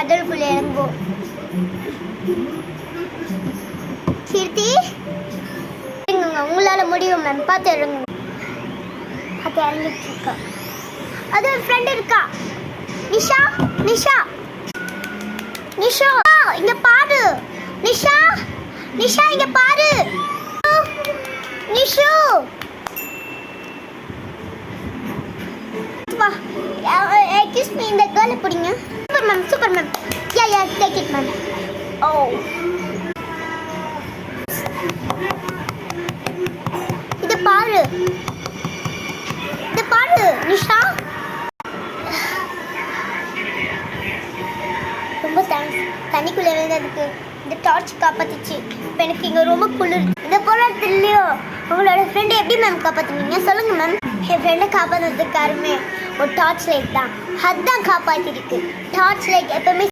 கடலுக்குள்ள இறங்குவோம். கீர்த்தி உங்களால முடியும் மேம். பார்த்து இறங்குங்க. அது இறங்கிட்டு இருக்கா. அது ஒரு ஃப்ரெண்ட் இருக்கா. நிஷா நிஷா நிஷா இங்க பாரு. நிஷா நிஷா இங்க பாரு. நிஷு வா. எக்ஸ்கியூஸ் மீ, இந்த கேர்ள் பிடிங்க. Super ma'am, super ma'am. Yeah take it ma'am. Oh இது பாரு, இது பாரு நிஷா. ரொம்ப தேங்க்ஸ். தண்ணிக்குள்ளே விழுந்ததுக்கு இந்த டார்ச் காப்பாத்துச்சு. இப்போ எனக்கு இங்கே ரொம்ப குளிர். இதை போல இல்லையோ உங்களோட ஃப்ரெண்டை எப்படி மேம் காப்பாற்றுவீங்க சொல்லுங்கள் மேம். என் ஃப்ரெண்டை காப்பாற்றுறதுக்கு காரணமே ஒரு டார்ச் லைட் தான். அதுதான் காப்பாற்றிருக்கு. டார்ச் லைட் எப்பவுமே